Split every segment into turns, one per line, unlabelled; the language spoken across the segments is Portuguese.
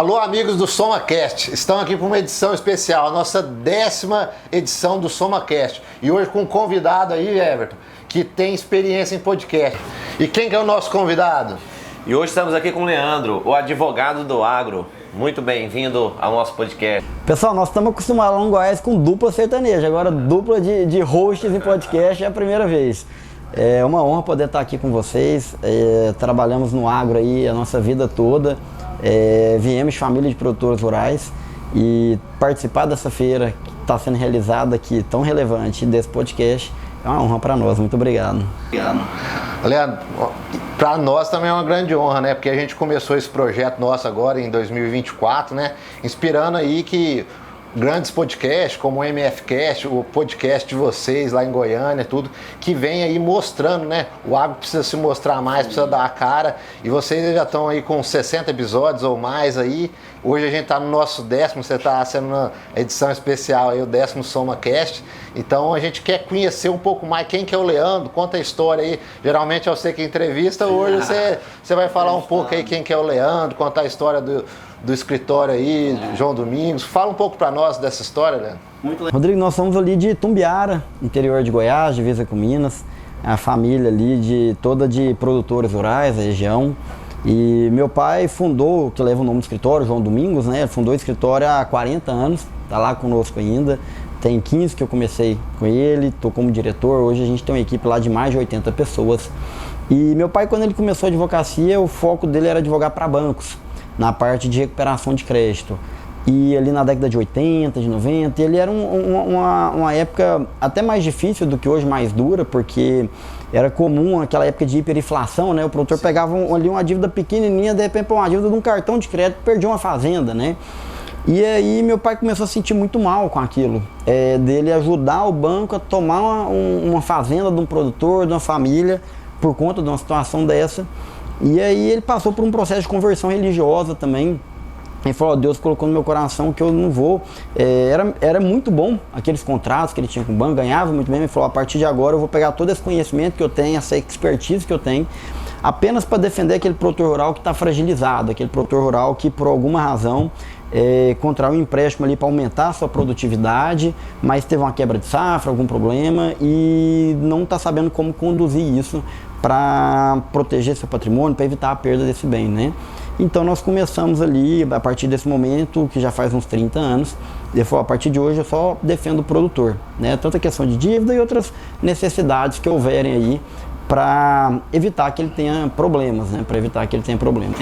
Alô, amigos do SomaCast, estamos aqui para uma edição especial, a nossa 10ª edição do SomaCast. E hoje com um convidado aí, Everton, que tem experiência em podcast. E quem que é o nosso convidado?
E hoje estamos aqui com o Leandro, o advogado do agro. Muito bem-vindo ao nosso podcast.
Pessoal, nós estamos acostumados lá no Goiás com dupla sertaneja, agora dupla de hosts em podcast é a primeira vez. É uma honra poder estar aqui com vocês, trabalhamos no agro aí a nossa vida toda, viemos de família de produtores rurais e participar dessa feira que está sendo realizada aqui, tão relevante, desse podcast, é uma honra para nós. Muito obrigado.
Leandro, para nós também é uma grande honra, né? Porque a gente começou esse projeto nosso agora em 2024, né? Inspirando aí que grandes podcasts, como o MFcast, o podcast de vocês lá em Goiânia, tudo, que vem aí mostrando, né? O agro precisa se mostrar mais, precisa dar a cara, e vocês já estão aí com 60 episódios ou mais aí. Hoje a gente está no nosso 10º, você está sendo uma edição especial aí, o 10º SomaCast. Então a gente quer conhecer um pouco mais quem que é o Leandro, conta a história aí. Geralmente é você que entrevista, hoje você vai falar um pouco aí quem que é o Leandro, contar a história do escritório aí, João Domingos. Fala um pouco para nós dessa história, Leandro.
Muito legal. Rodrigo, nós somos ali de Tumbiara, interior de Goiás, divisa com Minas. A família ali toda de produtores rurais, a região. E meu pai fundou, que leva o nome do escritório, João Domingos, né? Ele fundou o escritório há 40 anos, está lá conosco ainda. Tem 15 que eu comecei com ele, estou como diretor. Hoje a gente tem uma equipe lá de mais de 80 pessoas. E meu pai, quando ele começou a advocacia, o foco dele era advogar para bancos, na parte de recuperação de crédito. E ali na década de 80, de 90, ele era uma época até mais difícil do que hoje, mais dura, porque era comum aquela época de hiperinflação, né? O produtor pegava ali uma dívida pequenininha, de repente uma dívida de um cartão de crédito, perdia uma fazenda, né? E aí meu pai começou a sentir muito mal com aquilo, dele ajudar o banco a tomar uma fazenda de um produtor, de uma família, por conta de uma situação dessa. E aí ele passou por um processo de conversão religiosa também. Ele falou, Deus colocou no meu coração que eu não vou. Era muito bom aqueles contratos que ele tinha com o banco, ganhava muito bem. Ele falou, a partir de agora eu vou pegar todo esse conhecimento que eu tenho, essa expertise que eu tenho, apenas para defender aquele produtor rural que está fragilizado, aquele produtor rural que por alguma razão contraiu um empréstimo ali para aumentar a sua produtividade, mas teve uma quebra de safra, algum problema e não está sabendo como conduzir isso para proteger seu patrimônio, para evitar a perda desse bem, né? Então nós começamos ali, a partir desse momento, que já faz uns 30 anos, ele falou, a partir de hoje eu só defendo o produtor, né? Tanto a questão de dívida e outras necessidades que houverem aí para evitar que ele tenha problemas, né? Para evitar que ele tenha problemas.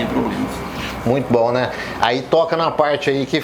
Muito bom, né? Aí toca na parte aí que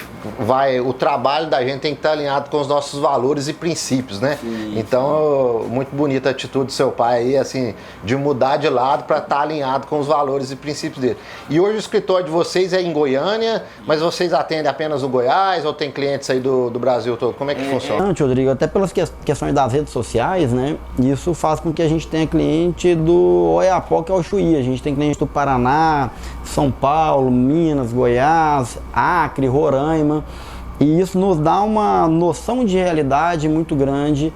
o trabalho da gente tem que estar alinhado com os nossos valores e princípios, né? Sim, então, muito bonita a atitude do seu pai aí, assim, de mudar de lado para estar alinhado com os valores e princípios dele. E hoje o escritório de vocês é em Goiânia, mas vocês atendem apenas o Goiás ou tem clientes aí do Brasil todo? Como é que funciona?
Rodrigo, até pelas questões das redes sociais, né? Isso faz com que a gente tenha cliente do Oiapoque ao Chuí. A gente tem cliente do Paraná, São Paulo, Minas, Goiás, Acre, Roraima, e isso nos dá uma noção de realidade muito grande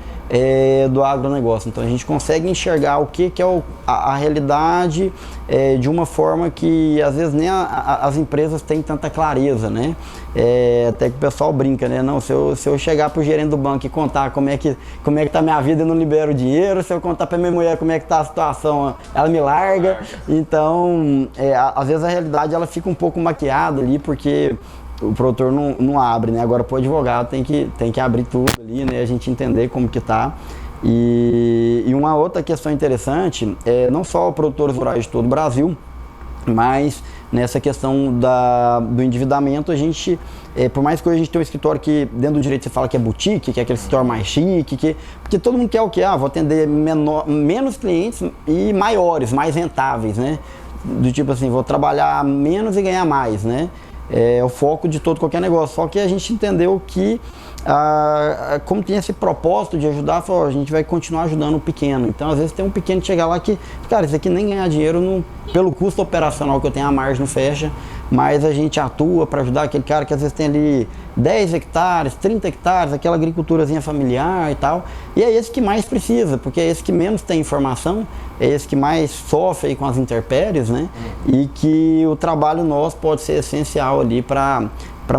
do agronegócio. Então a gente consegue enxergar o que é a realidade de uma forma que às vezes nem as empresas têm tanta clareza, né? Até que o pessoal brinca, né? Não, se eu chegar para o gerente do banco e contar como é que tá a minha vida, eu não libero dinheiro. Se eu contar para minha mulher como é que tá a situação, ela me larga. Então, às vezes a realidade ela fica um pouco maquiada ali, porque o produtor não abre, né? Agora, para o advogado tem que abrir tudo ali, né? A gente entender como que tá. E uma outra questão interessante não só produtores rurais de todo o Brasil, mas nessa questão do endividamento, a gente, por mais que hoje a gente tenha um escritório que dentro do direito você fala que é boutique, que é aquele escritório mais chique, porque todo mundo quer o quê? Vou atender menos clientes e maiores, mais rentáveis, né? Do tipo assim, vou trabalhar menos e ganhar mais, né? É o foco de qualquer negócio. Só que a gente entendeu que como tem esse propósito de ajudar, falou, a gente vai continuar ajudando o pequeno. Então, às vezes tem um pequeno que chega lá que, cara, isso aqui nem ganhar dinheiro pelo custo operacional que eu tenho, a margem não fecha, mas a gente atua para ajudar aquele cara que às vezes tem ali 10 hectares, 30 hectares, aquela agriculturazinha familiar e tal. E é esse que mais precisa, porque é esse que menos tem informação, é esse que mais sofre aí com as intempéries, né? E que o trabalho nosso pode ser essencial ali para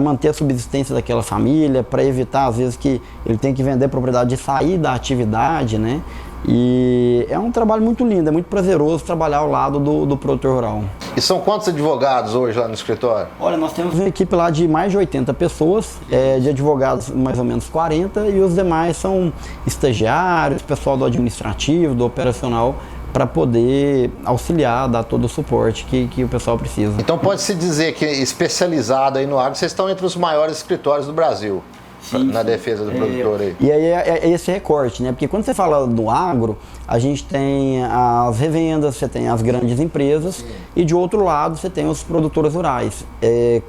manter a subsistência daquela família, para evitar às vezes que ele tem que vender propriedade e sair da atividade, né? E é um trabalho muito lindo, é muito prazeroso trabalhar ao lado do produtor rural.
E são quantos advogados hoje lá no escritório?
Olha, nós temos uma equipe lá de mais de 80 pessoas, de advogados mais ou menos 40, e os demais são estagiários, pessoal do administrativo, do operacional, para poder auxiliar, dar todo o suporte que o pessoal precisa.
Então pode-se dizer que especializado aí no agro, vocês estão entre os maiores escritórios do Brasil. Sim, na defesa do produtor aí.
E aí é esse recorte, né? Porque quando você fala do agro, a gente tem as revendas, você tem as grandes empresas. Sim. E de outro lado você tem os produtores rurais.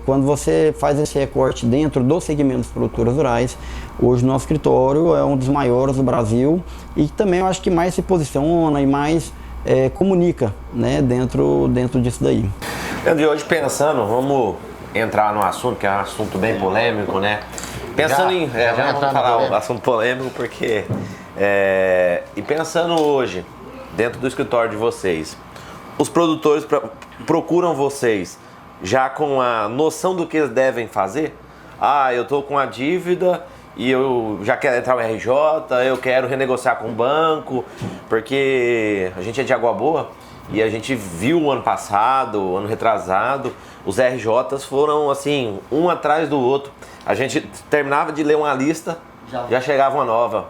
Quando você faz esse recorte dentro do segmento dos produtores rurais, hoje o nosso escritório é um dos maiores do Brasil e também eu acho que mais se posiciona e mais comunica, né, dentro disso daí.
Leandro, e hoje pensando, vamos entrar no assunto, que é um assunto bem polêmico, né? Pensando já vamos falar o assunto polêmico, porque e pensando hoje, dentro do escritório de vocês, os produtores procuram vocês já com a noção do que eles devem fazer? Eu tô com a dívida e eu já quero entrar no RJ, eu quero renegociar com o banco, porque a gente é de Água Boa e a gente viu o ano passado, o ano retrasado, os RJs foram assim, um atrás do outro. A gente terminava de ler uma lista, já chegava uma nova.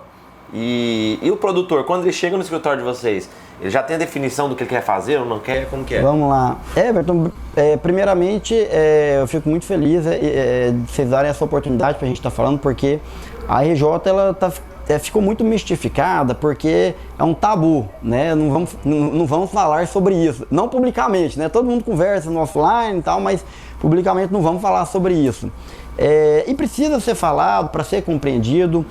E o produtor, quando ele chega no escritório de vocês, ele já tem a definição do que ele quer fazer ou não quer? Como que é?
Vamos lá. Everton, primeiramente, eu fico muito feliz de vocês darem essa oportunidade para a gente estar falando, porque a RJ ela ficou muito mistificada, porque é um tabu, né? Não vamos falar sobre isso. Não publicamente, né? Todo mundo conversa no offline e tal, mas publicamente não vamos falar sobre isso. E precisa ser falado para ser compreendido,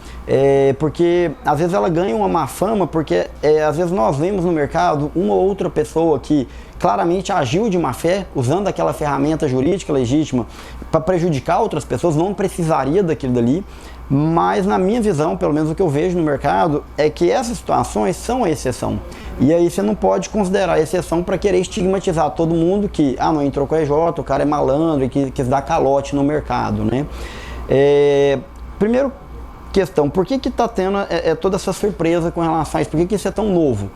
porque às vezes ela ganha uma má fama, porque às vezes nós vemos no mercado uma ou outra pessoa que claramente agiu de má fé, usando aquela ferramenta jurídica legítima para prejudicar outras pessoas, não precisaria daquilo dali, mas na minha visão, pelo menos o que eu vejo no mercado, é que essas situações são a exceção. E aí você não pode considerar a exceção para querer estigmatizar todo mundo que não entrou com a EJ, o cara é malandro e quis dar calote no mercado, né? Primeiro questão, por que está tendo toda essa surpresa com relação a isso? Por que isso é tão novo?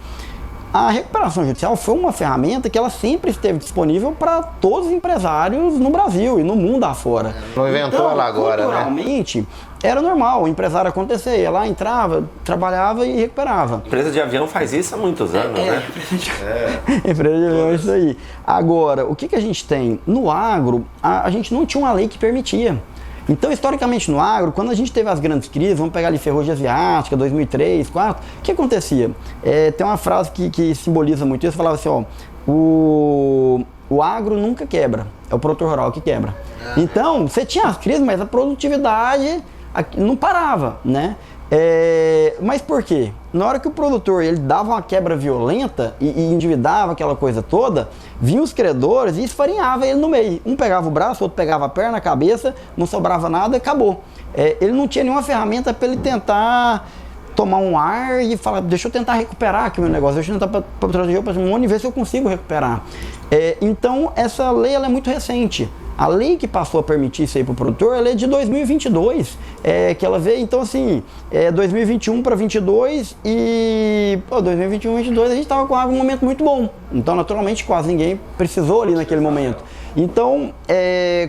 A recuperação judicial foi uma ferramenta que ela sempre esteve disponível para todos os empresários no Brasil e no mundo afora.
Não inventou ela agora,
né? Era normal, o empresário acontecer, ia lá, entrava, trabalhava e recuperava.
Empresa de avião faz isso há muitos anos, né?
Empresa de avião é isso aí. Agora, o que a gente tem? No agro, a gente não tinha uma lei que permitia. Então, historicamente no agro, quando a gente teve as grandes crises, vamos pegar ali Ferrugem Asiática, 2003, 2004, o que acontecia? Tem uma frase que simboliza muito isso, falava assim, o agro nunca quebra, é o produtor rural que quebra. Então, você tinha as crises, mas a produtividade não parava, né? Mas por quê? Na hora que o produtor ele dava uma quebra violenta e endividava aquela coisa toda, vinham os credores e esfarinhava ele no meio. Um pegava o braço, outro pegava a perna, a cabeça, não sobrava nada e acabou. Ele não tinha nenhuma ferramenta para ele tentar tomar um ar e falar, deixa eu tentar recuperar aqui o meu negócio, deixa eu tentar proteger o patrimônio e ver se eu consigo recuperar. Então, essa lei ela é muito recente. A lei que passou a permitir isso aí para o produtor, ela é de 2022, que ela veio, então assim, 2021 para 2022 e 2021 e 2022 a gente estava com um momento muito bom, então naturalmente quase ninguém precisou ali naquele momento. Então,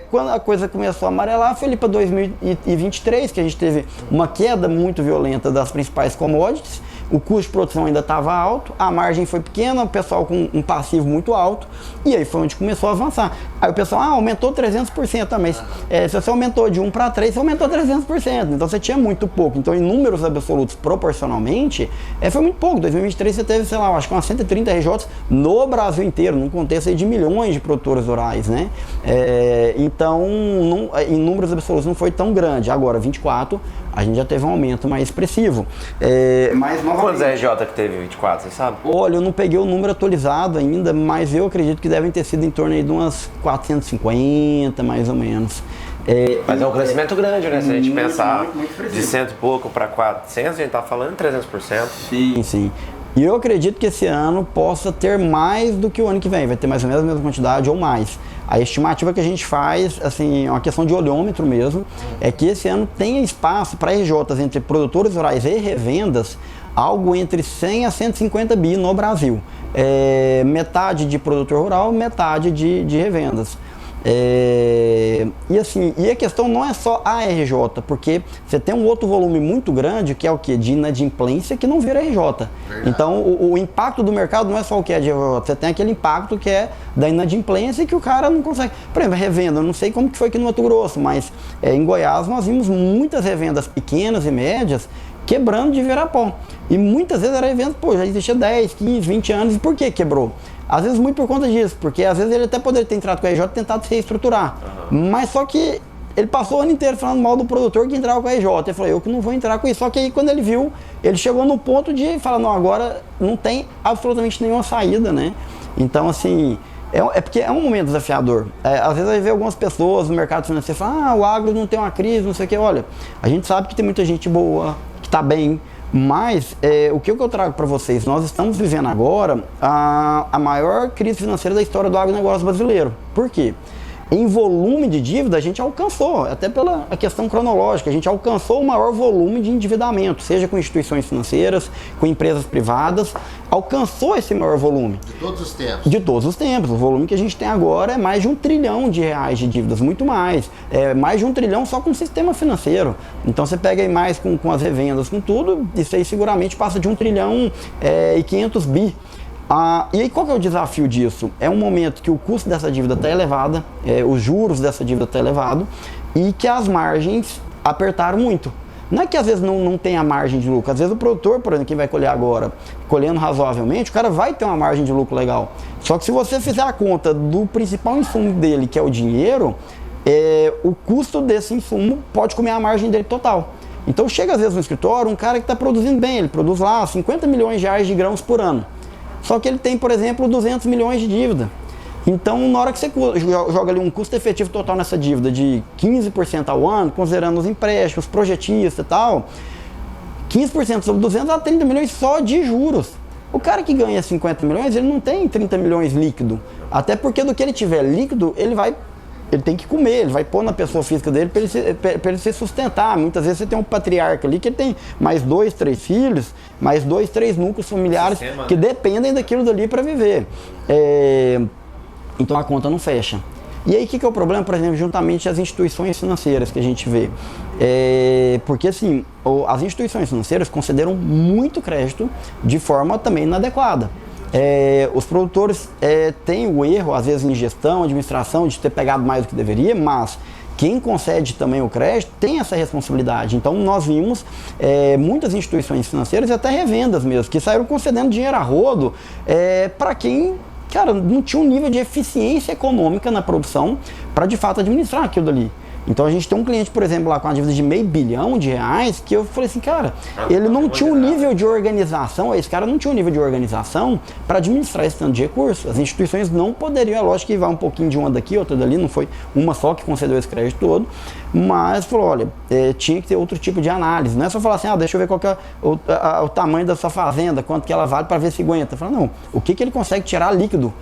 quando a coisa começou a amarelar, foi ali para 2023, que a gente teve uma queda muito violenta das principais commodities, o custo de produção ainda estava alto, a margem foi pequena, o pessoal com um passivo muito alto, E aí foi onde começou a avançar. Aí o pessoal, aumentou 300%, mas se você aumentou de 1 para 3, você aumentou 300%. Então você tinha muito pouco. Então em números absolutos, proporcionalmente, foi muito pouco. Em 2023 você teve, sei lá, acho que umas 130 RJs no Brasil inteiro, num contexto aí de milhões de produtores rurais, né? Então, em números absolutos não foi tão grande. Agora, 24, a gente já teve um aumento mais expressivo. Mas,
quantos RJ que teve 24, você sabe?
Olha, eu não peguei o número atualizado ainda, mas eu acredito que devem ter sido em torno aí de umas 450, mais ou menos.
Mas é um crescimento grande, né? Se a gente pensar
muito
de 100 e pouco para 400, a gente tá falando 300%.
Sim, sim. E eu acredito que esse ano possa ter mais do que o ano que vem, vai ter mais ou menos a mesma quantidade ou mais. A estimativa que a gente faz, assim, é uma questão de olhômetro mesmo, é que esse ano tenha espaço para RJs entre produtores rurais e revendas, algo entre 100 a 150 bi no Brasil. Metade de produtor rural, metade de revendas. E a questão não é só a RJ, porque você tem um outro volume muito grande, que é o que? De inadimplência, que não vira RJ. Verdade. Então o impacto do mercado não é só o que é de RJ, você tem aquele impacto que é da inadimplência que o cara não consegue. Por exemplo, revenda, eu não sei como que foi aqui no Mato Grosso, mas em Goiás nós vimos muitas revendas pequenas e médias quebrando de virar pó. E muitas vezes era revenda, já existia 10, 15, 20 anos, e por que quebrou? Às vezes muito por conta disso, porque às vezes ele até poderia ter entrado com a RJ e tentado se reestruturar. Mas só que ele passou o ano inteiro falando mal do produtor que entrava com a RJ. Ele falou, eu que não vou entrar com isso. Só que aí quando ele viu, ele chegou no ponto de falar, não, agora não tem absolutamente nenhuma saída, né? Então, assim, porque é um momento desafiador. Às vezes a gente vê algumas pessoas no mercado financeiro falam, o agro não tem uma crise, não sei o que. Olha, a gente sabe que tem muita gente boa, que está bem. Mas o que eu trago para vocês? Nós estamos vivendo agora a maior crise financeira da história do agronegócio brasileiro. Por quê? Em volume de dívida a gente alcançou, até pela questão cronológica, a gente alcançou o maior volume de endividamento, seja com instituições financeiras, com empresas privadas, alcançou esse maior volume.
De todos os tempos?
De todos os tempos. O volume que a gente tem agora é mais de R$1 trilhão de dívidas, muito mais. Mais de R$1 trilhão só com o sistema financeiro. Então você pega aí mais com as revendas, com tudo, isso aí seguramente passa de R$1 trilhão e 500 bi. E aí qual que é o desafio disso? É um momento que o custo dessa dívida está elevado, os juros dessa dívida estão elevados e que as margens apertaram muito. Não é que às vezes não tem a margem de lucro, às vezes o produtor, por exemplo, quem vai colher agora, colhendo razoavelmente, o cara vai ter uma margem de lucro legal. Só que se você fizer a conta do principal insumo dele, que é o dinheiro, o custo desse insumo pode comer a margem dele total. Então chega às vezes no escritório um cara que está produzindo bem, ele produz lá 50 milhões de reais de grãos por ano. Só que ele tem, por exemplo, 200 milhões de dívida. Então, na hora que você joga ali um custo efetivo total nessa dívida de 15% ao ano, considerando os empréstimos, projetistas e tal, 15% sobre 200 dá 30 milhões só de juros. O cara que ganha 50 milhões, ele não tem 30 milhões líquido. Até porque do que ele tiver líquido, ele tem que comer, ele vai pôr na pessoa física dele para ele se sustentar. Muitas vezes você tem um patriarca ali que ele tem mais 2, 3 filhos, mais 2, 3 núcleos familiares que dependem daquilo dali para viver. Então a conta não fecha. E aí o que é o problema, por exemplo, juntamente às instituições financeiras que a gente vê? Porque assim, as instituições financeiras concederam muito crédito de forma também inadequada. Os produtores têm o erro, às vezes em gestão, administração, de ter pegado mais do que deveria, mas quem concede também o crédito tem essa responsabilidade. Então nós vimos muitas instituições financeiras e até revendas mesmo, que saíram concedendo dinheiro a rodo para quem, cara, não tinha um nível de eficiência econômica na produção para de fato administrar aquilo dali. Então a gente tem um cliente, por exemplo, lá com uma dívida de R$500 bilhão, que eu falei assim, cara, ele não tinha um nível de organização, esse cara não tinha um nível de organização para administrar esse tanto de recursos. As instituições não poderiam, é lógico que vai um pouquinho de uma daqui, outra dali, não foi uma só que concedeu esse crédito todo, mas falou, olha, tinha que ter outro tipo de análise, não é só falar assim, deixa eu ver qual que é o tamanho da sua fazenda, quanto que ela vale para ver se aguenta. Fala, não, o que ele consegue tirar líquido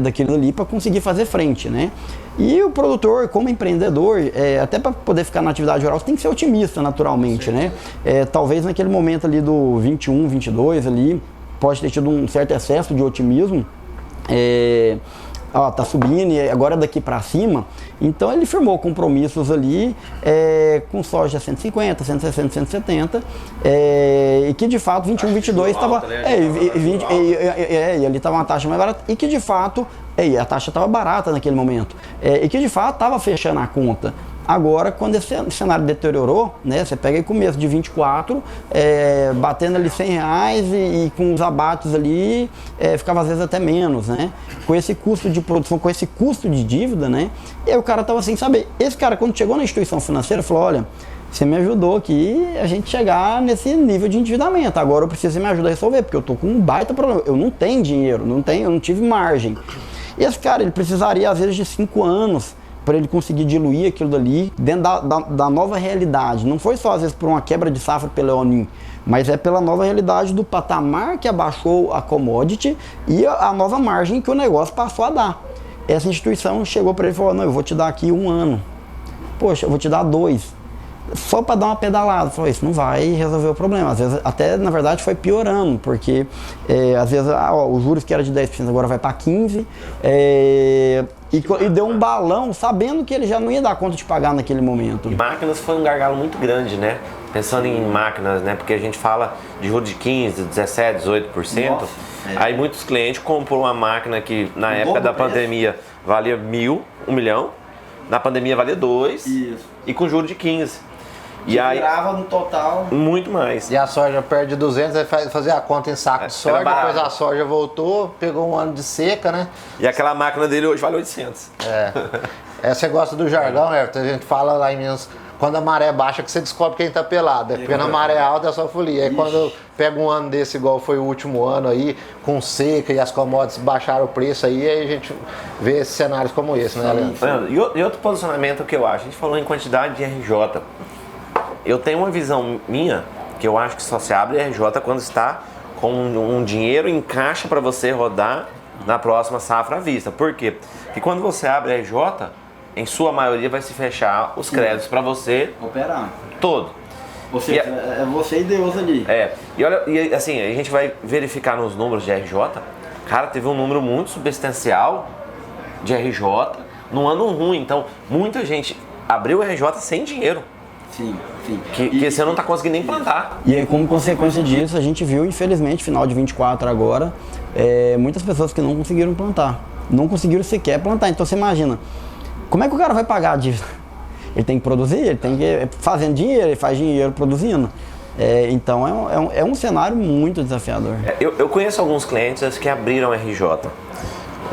daquilo ali para conseguir fazer frente, né? E o produtor, como empreendedor, até para poder ficar na atividade rural, você tem que ser otimista naturalmente, sim, né? Talvez naquele momento ali do 21, 22 ali, pode ter tido um certo excesso de otimismo, ó, tá subindo e agora daqui para cima. Então ele firmou compromissos ali com soja 150, 160, 170, e que de fato 21, 22 estava e ali estava uma taxa mais barata e que de fato a taxa estava barata naquele momento e que de fato estava fechando a conta. Agora, quando esse cenário deteriorou, né, você pega aí começo de 24, batendo ali R$100 e com os abates ali, ficava às vezes até menos, né? Com esse custo de produção, com esse custo de dívida, né? E aí o cara tava sem saber. Esse cara, quando chegou na instituição financeira, falou, olha, você me ajudou aqui a gente chegar nesse nível de endividamento. Agora eu preciso que você me ajude a resolver, porque eu tô com um baita problema. Eu não tenho dinheiro, eu não tive margem. E esse cara, ele precisaria às vezes de 5 anos para ele conseguir diluir aquilo dali dentro da nova realidade. Não foi só às vezes por uma quebra de safra pelo El Niño, mas é pela nova realidade do patamar que abaixou a commodity e a nova margem que o negócio passou a dar. Essa instituição chegou para ele e falou, não, eu vou te dar aqui 1 ano. Poxa, eu vou te dar 2. Só para dar uma pedalada. Falou, isso não vai resolver o problema. Às vezes, até na verdade foi piorando, porque às vezes os juros que era de 10% agora vai para 15%, e deu um balão sabendo que ele já não ia dar conta de pagar naquele momento.
E máquinas foi um gargalo muito grande, né? Pensando em máquinas, né? Porque a gente fala de juros de 15%, 17%, 18%. Nossa, aí muitos clientes compram uma máquina que na época da pandemia valia 1.000, 1 milhão. Na pandemia valia 2 e com juros de 15%.
E aí virava no total
muito mais.
E a soja perde 200, aí fazer a conta em saco de soja, depois a soja voltou, pegou um ano de seca, né?
E aquela máquina dele hoje vale 800.
Você gosta do jargão, Everton? A gente fala lá em Minas, quando a maré baixa que você descobre quem tá pelado, porque na maré alta é só folia. Aí quando pega um ano desse, igual foi o último ano aí, com seca e as commodities baixaram o preço aí a gente vê esses cenários como esse, né, Leandro?
E outro posicionamento que eu acho, a gente falou em quantidade de RJ. Eu tenho uma visão minha, que eu acho que só se abre RJ quando está com um dinheiro em caixa para você rodar na próxima safra à vista. Por quê? Porque quando você abre RJ, em sua maioria vai se fechar os créditos para você
operar.
Todo.
Ou seja, é você e Deus ali.
E olha, e assim, a gente vai verificar nos números de RJ, cara, teve um número muito substancial de RJ num ano ruim. Então, muita gente abriu RJ sem dinheiro.
Sim.
Que você não está conseguindo nem plantar.
E aí, como consequência disso, a gente viu, infelizmente, final de 24 agora, muitas pessoas que não conseguiram plantar. Não conseguiram sequer plantar. Então você imagina, como é que o cara vai pagar a dívida? Ele tem que produzir, ele tem que fazendo dinheiro, ele faz dinheiro produzindo. Então é um cenário muito desafiador.
Eu conheço alguns clientes que abriram RJ.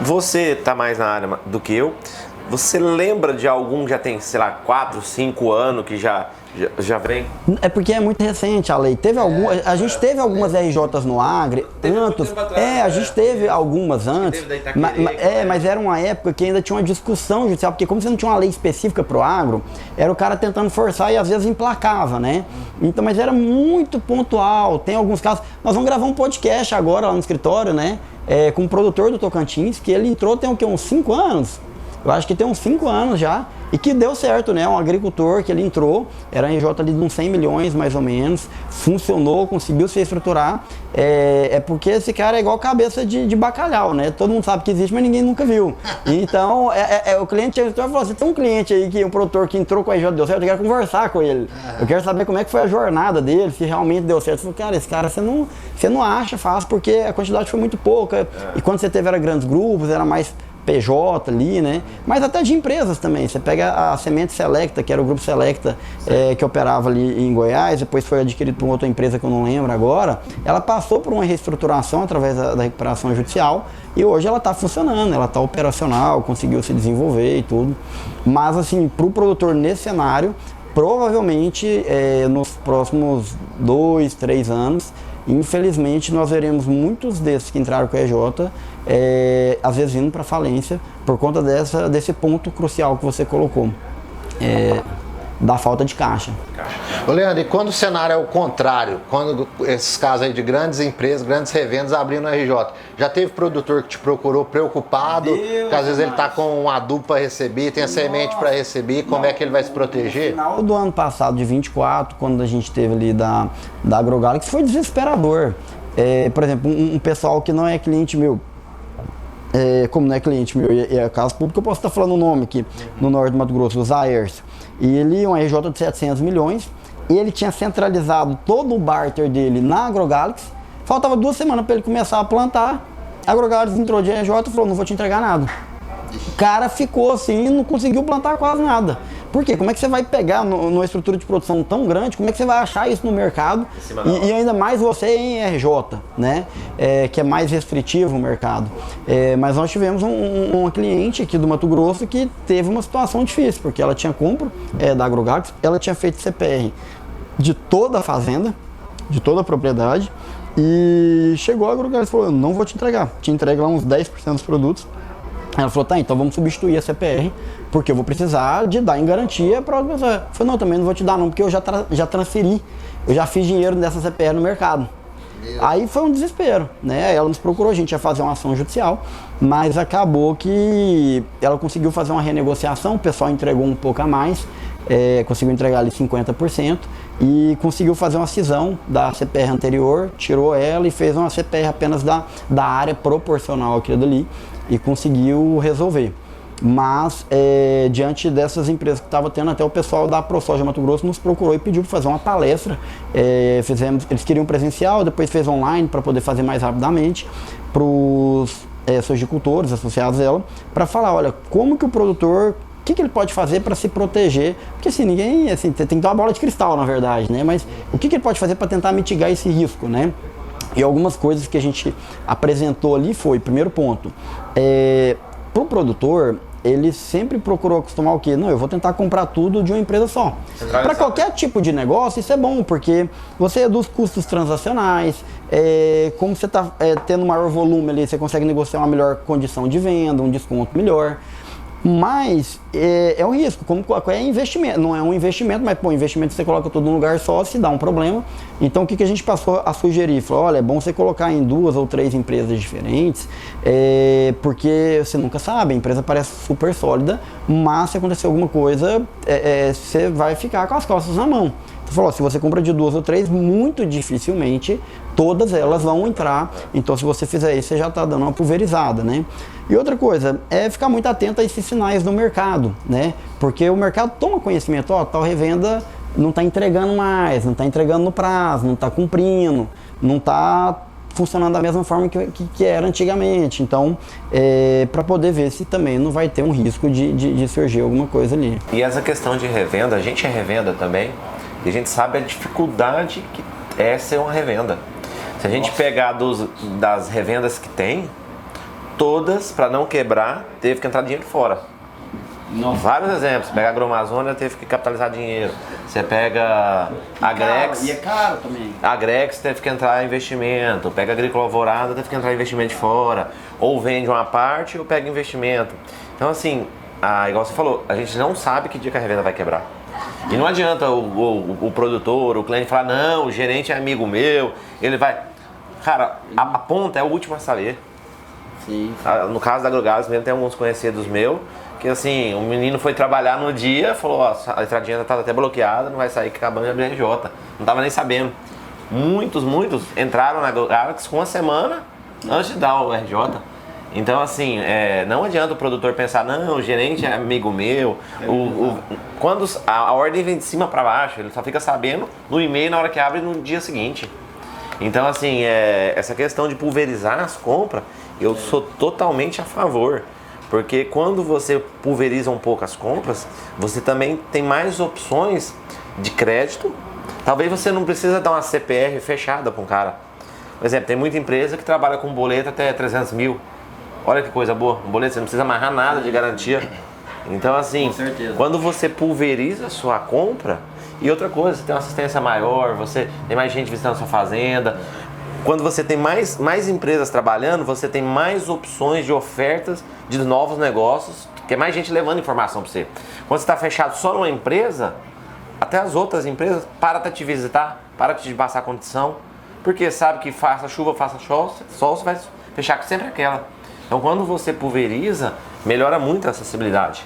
Você está mais na área do que eu. Você lembra de algum que já tem, sei lá, 4, 5 anos que já vem?
É porque é muito recente a lei. Teve a gente teve algumas RJs no Agri, tantos. A gente teve algumas antes. Mas era uma época que ainda tinha uma discussão judicial, porque como você não tinha uma lei específica para o agro, era o cara tentando forçar e às vezes emplacava, né? Então, mas era muito pontual. Tem alguns casos. Nós vamos gravar um podcast agora lá no escritório, né? Com um produtor do Tocantins, que ele entrou tem o quê? Uns 5 anos. Eu acho que tem uns 5 anos já, e que deu certo, né? Um agricultor que ele entrou, era a RJ ali de uns 100 milhões mais ou menos, funcionou, conseguiu se estruturar, porque esse cara é igual cabeça de bacalhau, né? Todo mundo sabe que existe, mas ninguém nunca viu. Então, o cliente chegou e falou assim, tem um cliente aí, um produtor que entrou com a RJ deu certo, eu quero conversar com ele. Eu quero saber como é que foi a jornada dele, se realmente deu certo. Eu falei, cara, esse cara você não acha fácil, porque a quantidade foi muito pouca, e quando você teve era grandes grupos, era mais PJ ali, né? Mas até de empresas também. Você pega a Semente Selecta, que era o Grupo Selecta, que operava ali em Goiás, depois foi adquirido por uma outra empresa que eu não lembro agora. Ela passou por uma reestruturação através da recuperação judicial e hoje ela está funcionando, ela está operacional, conseguiu se desenvolver e tudo. Mas assim, para o produtor nesse cenário, provavelmente nos próximos 2, 3 anos, infelizmente nós veremos muitos desses que entraram com a EJ, às vezes indo para falência por conta desse ponto crucial que você colocou, da falta de caixa.
Ô Leandro, e quando o cenário é o contrário, quando esses casos aí de grandes empresas, grandes revendas abrindo a RJ, já teve produtor que te procurou preocupado, que às vezes ele está com um adubo para receber, tem a semente para receber, como é que ele vai se proteger?
No final do ano passado, de 24, quando a gente teve ali da AgroGalaxy, foi desesperador. Por exemplo, um pessoal que não é cliente meu, como não é cliente meu e é caso público, eu posso estar falando o nome aqui, no norte do Mato Grosso, o Zaers. E ele, um RJ de 700 milhões, e ele tinha centralizado todo o barter dele na AgroGalaxy. Faltava 2 semanas para ele começar a plantar. A AgroGalaxy entrou de RJ e falou, não vou te entregar nada. O cara ficou assim e não conseguiu plantar quase nada. Por quê? Como é que você vai pegar numa estrutura de produção tão grande, como é que você vai achar isso no mercado? E ainda mais você em RJ, né? Que é mais restritivo o mercado. Mas nós tivemos uma cliente aqui do Mato Grosso que teve uma situação difícil, porque ela tinha compra da AgroGalaxy, ela tinha feito CPR de toda a fazenda, de toda a propriedade, e chegou a AgroGalaxy e falou, eu não vou te entregar. Te entrego lá uns 10% dos produtos. Ela falou, tá, então vamos substituir a CPR, porque eu vou precisar de dar em garantia para outra pessoa. Eu falei, não, também não vou te dar não, porque eu já transferi, eu já fiz dinheiro dessa CPR no mercado. Aí foi um desespero, né? Ela nos procurou, a gente ia fazer uma ação judicial, mas acabou que ela conseguiu fazer uma renegociação, o pessoal entregou um pouco a mais, conseguiu entregar ali 50% e conseguiu fazer uma cisão da CPR anterior, tirou ela e fez uma CPR apenas da área proporcional àquilo dali e conseguiu resolver. Mas diante dessas empresas que estavam tendo, até o pessoal da ProSoja Mato Grosso nos procurou e pediu para fazer uma palestra. Eles queriam presencial, depois fez online para poder fazer mais rapidamente para os sojicultores associados a ela, para falar, olha, como que o produtor, o que ele pode fazer para se proteger, porque assim, ninguém, assim, tem que ter uma bola de cristal na verdade, né? Mas o que ele pode fazer para tentar mitigar esse risco, né? E algumas coisas que a gente apresentou ali foi, primeiro ponto, para o produtor, ele sempre procurou acostumar o quê? Não, eu vou tentar comprar tudo de uma empresa só. Para qualquer tipo de negócio, isso é bom, porque você reduz custos transacionais, como você está tendo maior volume ali, você consegue negociar uma melhor condição de venda, um desconto melhor. Mas é um risco, como é investimento, não é um investimento, mas pô, investimento você coloca tudo num lugar só, se dá um problema. Então o que a gente passou a sugerir? Falou, olha, é bom você colocar em 2 ou 3 empresas diferentes, porque você nunca sabe, a empresa parece super sólida, mas se acontecer alguma coisa, você vai ficar com as costas na mão. Então falou, se você compra de 2 ou 3, muito dificilmente todas elas vão entrar. Então se você fizer isso, você já está dando uma pulverizada, né? E outra coisa, é ficar muito atento a esses sinais do mercado, né? Porque o mercado toma conhecimento, ó, tal revenda não está entregando mais, não está entregando no prazo, não está cumprindo, não está funcionando da mesma forma que era antigamente. Então, para poder ver se também não vai ter um risco de surgir alguma coisa ali.
E essa questão de revenda, a gente é revenda também, e a gente sabe a dificuldade que é ser uma revenda. Se a gente pegar das revendas que tem, todas, para não quebrar, teve que entrar dinheiro fora. Nossa. Vários exemplos. Você pega a Agromazônia, teve que capitalizar dinheiro. Você pega a Grex.
E é caro também.
A Grex teve que entrar investimento. Pega a Agrícola Alvorada, teve que entrar investimento de fora. Ou vende uma parte ou pega investimento. Então, assim, igual você falou, a gente não sabe que dia que a revenda vai quebrar. E não adianta o produtor, o cliente falar, não, o gerente é amigo meu, ele vai. Cara, a ponta é o último a saber.
Sim.
No caso da AgroGalaxy mesmo, tem alguns conhecidos meus que assim, o menino foi trabalhar no dia, falou, ó, a estradinha tá até bloqueada, não vai sair que acabando de abrir a RJ. Não tava nem sabendo. Muitos entraram na AgroGalaxy com uma semana antes de dar o RJ. Então assim, não adianta o produtor pensar, não, o gerente é amigo meu. Quando a ordem vem de cima para baixo, ele só fica sabendo no e-mail na hora que abre no dia seguinte. Então assim, essa questão de pulverizar as compras, eu sou totalmente a favor. Porque quando você pulveriza um pouco as compras, você também tem mais opções de crédito. Talvez você não precisa dar uma CPR fechada para um cara. Por exemplo, tem muita empresa que trabalha com boleto até 300 mil. Olha que coisa boa, um boleto você não precisa amarrar nada de garantia. Então assim, quando você pulveriza a sua compra, e outra coisa, você tem uma assistência maior, você tem mais gente visitando a sua fazenda. Quando você tem mais empresas trabalhando, você tem mais opções de ofertas de novos negócios, que é mais gente levando informação para você. Quando você está fechado só numa empresa, até as outras empresas param de te visitar, param de te passar condição, porque sabe que faça chuva, faça sol, você vai fechar sempre aquela. Então quando você pulveriza, melhora muito a acessibilidade.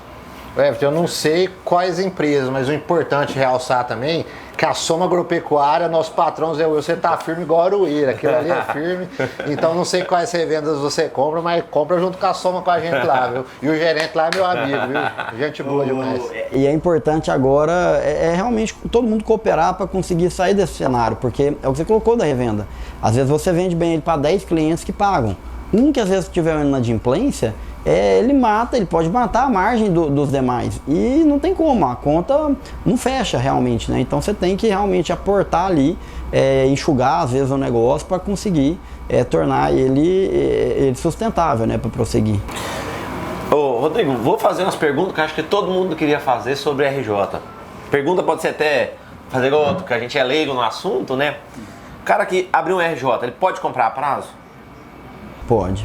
Everton, eu não sei quais empresas, mas o importante realçar também que a Soma Agropecuária, nosso patrão Zé Wilson, tá firme igual a Aruíra, aquilo ali é firme. Então não sei quais revendas você compra, mas compra junto com a Soma com a gente lá, viu? E o gerente lá é meu amigo, viu? Gente boa demais.
E é importante agora, realmente todo mundo cooperar para conseguir sair desse cenário, porque é o que você colocou da revenda. Às vezes você vende bem ele para 10 clientes que pagam. Um que às vezes tiver uma inadimplência, ele pode matar a margem dos demais. E não tem como, a conta não fecha realmente, né? Então você tem que realmente aportar ali, enxugar às vezes o negócio para conseguir tornar ele sustentável, né? Para prosseguir.
Ô, Rodrigo, vou fazer umas perguntas que eu acho que todo mundo queria fazer sobre RJ. Pergunta pode ser até fazer igual, que a gente é leigo no assunto, né? O cara que abriu um RJ, ele pode comprar a prazo?
Pode.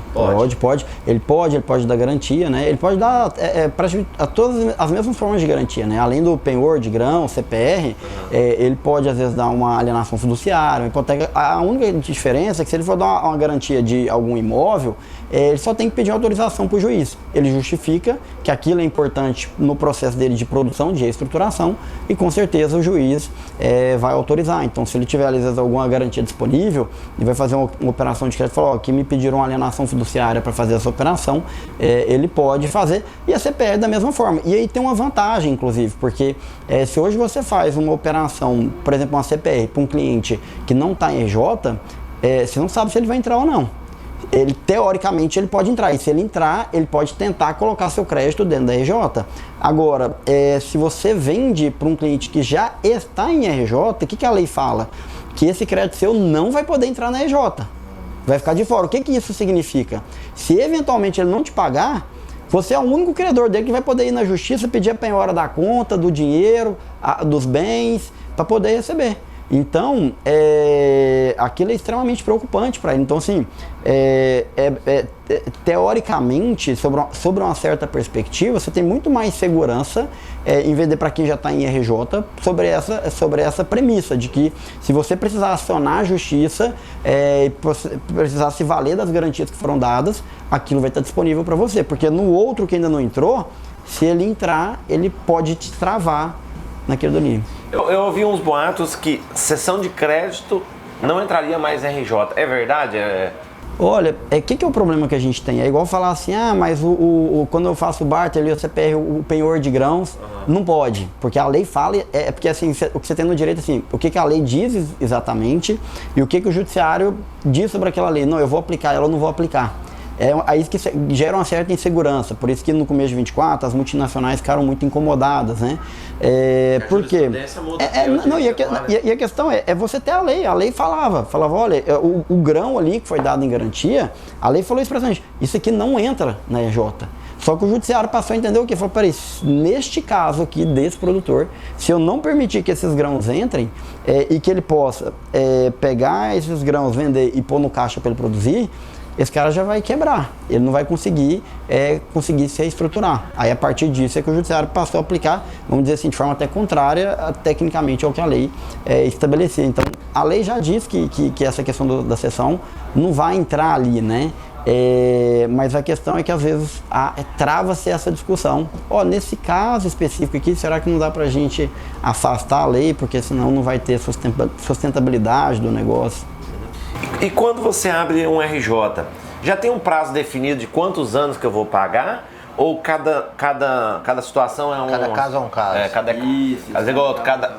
Ele pode dar garantia, né? Ele pode dar praticamente a todas as mesmas formas de garantia, né? Além do penhor de grão, CPR, ele pode às vezes dar uma alienação fiduciária, uma hipoteca. A única diferença é que se ele for dar uma garantia de algum imóvel, ele só tem que pedir autorização para o juiz. Ele justifica que aquilo é importante no processo dele de produção, de reestruturação, e com certeza o juiz vai autorizar. Então, se ele tiver, às vezes, alguma garantia disponível, ele vai fazer uma operação de crédito e falar, aqui me pediram uma alienação fiduciária para fazer essa operação, ele pode fazer, e a CPR da mesma forma. E aí tem uma vantagem, inclusive, porque se hoje você faz uma operação, por exemplo, uma CPR para um cliente que não está em RJ, você não sabe se ele vai entrar ou não. Teoricamente ele pode entrar, e se ele entrar, ele pode tentar colocar seu crédito dentro da RJ. Agora, se você vende para um cliente que já está em RJ, o que a lei fala? Que esse crédito seu não vai poder entrar na RJ, vai ficar de fora. O que isso significa? Se eventualmente ele não te pagar, você é o único credor dele que vai poder ir na justiça pedir a penhora da conta, do dinheiro, dos bens, para poder receber. Então, aquilo é extremamente preocupante para ele. Então, assim, teoricamente, sobre uma certa perspectiva, você tem muito mais segurança em vender para quem já está em RJ sobre essa premissa de que se você precisar acionar a justiça e precisar se valer das garantias que foram dadas, aquilo vai estar disponível para você. Porque no outro que ainda não entrou, se ele entrar, ele pode te travar naquele domínio.
Eu ouvi uns boatos que cessão de crédito não entraria mais em RJ. É verdade?
Olha, o que é o problema que a gente tem? É igual falar assim, mas quando eu faço o barter ali, o CPR, o penhor de grãos, não pode. Porque a lei fala, porque assim, o que você tem no direito, assim, o que a lei diz exatamente e o que o judiciário diz sobre aquela lei. Não, eu vou aplicar ela ou não vou aplicar. Aí que gera uma certa insegurança, por isso que no começo de 24 as multinacionais ficaram muito incomodadas, né? Por quê? E a questão é você ter a lei falava, olha, o grão ali que foi dado em garantia, a lei falou isso pra gente, isso aqui não entra na EJ. Só que o judiciário passou a entender o quê? Falou, peraí, neste caso aqui desse produtor, se eu não permitir que esses grãos entrem e que ele possa pegar esses grãos, vender e pôr no caixa para ele produzir, esse cara já vai quebrar, ele não vai conseguir se reestruturar. Aí a partir disso é que o judiciário passou a aplicar, vamos dizer assim, de forma até contrária, tecnicamente, ao que a lei estabelecia. Então, a lei já diz que essa questão da cessão não vai entrar ali, né? Mas a questão é que às vezes trava-se essa discussão. Nesse caso específico aqui, será que não dá pra gente afastar a lei, porque senão não vai ter sustentabilidade do negócio?
E quando você abre um RJ, já tem um prazo definido de quantos anos que eu vou pagar? Ou cada situação é um...
Cada caso é um caso.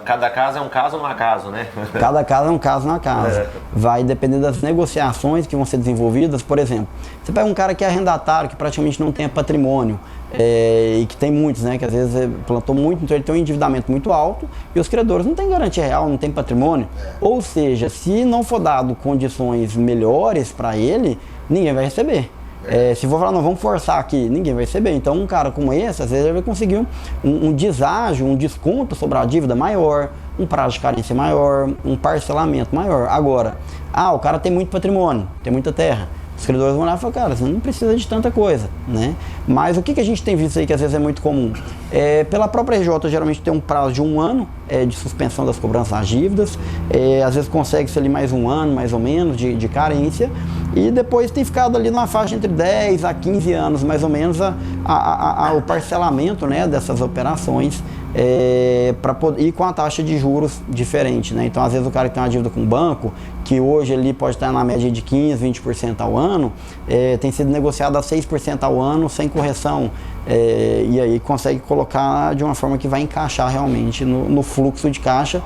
Cada caso é um caso num caso, né?
Cada caso é um caso num caso. Vai depender das negociações que vão ser desenvolvidas. Por exemplo, você pega um cara que é arrendatário, que praticamente não tem patrimônio, e que tem muitos, né? Que às vezes plantou muito, então ele tem um endividamento muito alto e os credores não têm garantia real, não tem patrimônio. Ou seja, se não for dado condições melhores para ele, ninguém vai receber. Se for falar, não, vamos forçar aqui, ninguém vai receber. Então, um cara como esse, às vezes ele vai conseguir um deságio, um desconto sobre a dívida maior, um prazo de carência maior, um parcelamento maior. Agora, o cara tem muito patrimônio, tem muita terra. Os credores vão olhar e falar, cara, você não precisa de tanta coisa, né? Mas o que a gente tem visto aí que às vezes é muito comum? Pela própria RJ, geralmente tem um prazo de 1 ano de suspensão das cobranças das dívidas, às vezes consegue-se ali mais um ano, mais ou menos, de carência, e depois tem ficado ali numa faixa entre 10 a 15 anos, mais ou menos, o parcelamento, né, dessas operações, para poder ir com a taxa de juros diferente, né? Então, às vezes o cara que tem uma dívida com o banco, que hoje ele pode estar na média de 15%, 20% ao ano, tem sido negociado a 6% ao ano, sem correção, e aí consegue colocar de uma forma que vai encaixar realmente no fluxo de caixa,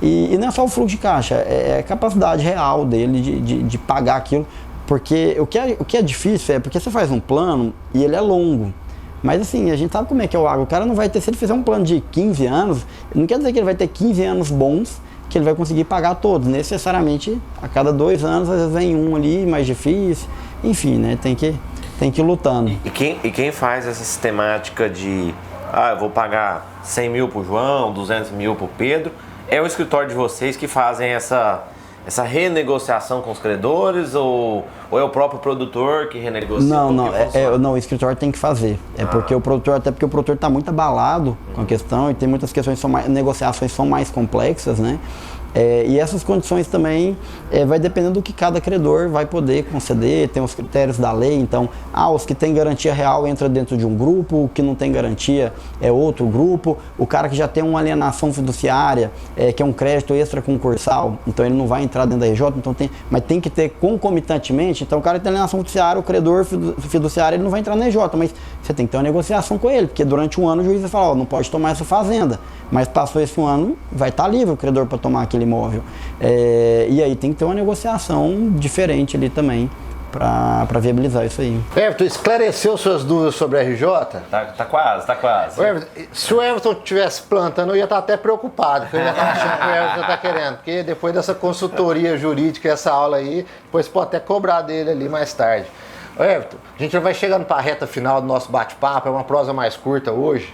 e não é só o fluxo de caixa, é a capacidade real dele de pagar aquilo, porque o que é difícil é porque você faz um plano e ele é longo. Mas assim, a gente sabe como é que é o agro. O cara não vai ter, se ele fizer um plano de 15 anos, não quer dizer que ele vai ter 15 anos bons, que ele vai conseguir pagar todos. Necessariamente, a cada 2 anos, às vezes vem um ali mais difícil. Enfim, né? Tem que ir lutando.
E quem faz essa sistemática de, eu vou pagar 100 mil pro João, 200 mil pro Pedro, é o escritório de vocês que fazem essa renegociação com os credores ou é o próprio produtor que renegocia?
Não, o escritório tem que fazer. Porque o produtor está muito abalado com a questão e tem muitas questões, negociações são mais complexas, né? E essas condições também vai dependendo do que cada credor vai poder conceder, tem os critérios da lei, então, os que têm garantia real entra dentro de um grupo, o que não tem garantia é outro grupo, o cara que já tem uma alienação fiduciária, que é um crédito extra concursal, então ele não vai entrar dentro da RJ, mas tem que ter concomitantemente, então o cara que tem alienação fiduciária, o credor fiduciário, ele não vai entrar na RJ, mas você tem que ter uma negociação com ele, porque durante um ano o juiz vai falar, não pode tomar essa fazenda, mas passou esse ano, vai estar livre o credor para tomar aquele imóvel. E aí tem que ter uma negociação diferente ali também para viabilizar isso aí.
Everton, esclareceu suas dúvidas sobre a RJ?
Tá quase.
Everton, se o Everton estivesse plantando, eu ia estar até preocupado, porque eu ia estar achando que o Everton está querendo, porque depois dessa consultoria jurídica, essa aula aí, depois pode até cobrar dele ali mais tarde. Everton, a gente já vai chegando para a reta final do nosso bate-papo, é uma prosa mais curta hoje.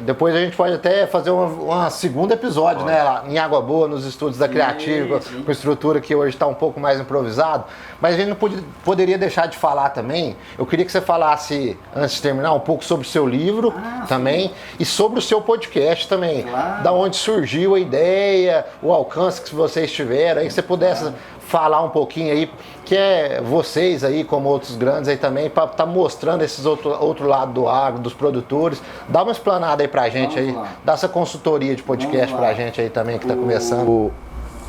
Depois a gente pode até fazer um segundo episódio, né, lá em Água Boa, nos estúdios da Criativa, com estrutura que hoje está um pouco mais improvisado, mas a gente não poderia deixar de falar também, eu queria que você falasse, antes de terminar, um pouco sobre o seu livro também, e sobre o seu podcast também, da onde surgiu a ideia, o alcance que vocês tiveram, aí que você pudesse falar um pouquinho aí, que é vocês aí, como outros grandes aí também, para estar mostrando esses outro lado do agro, dos produtores. Dá uma explanada aí pra gente aí, dá essa consultoria de podcast pra gente aí também, que tá começando.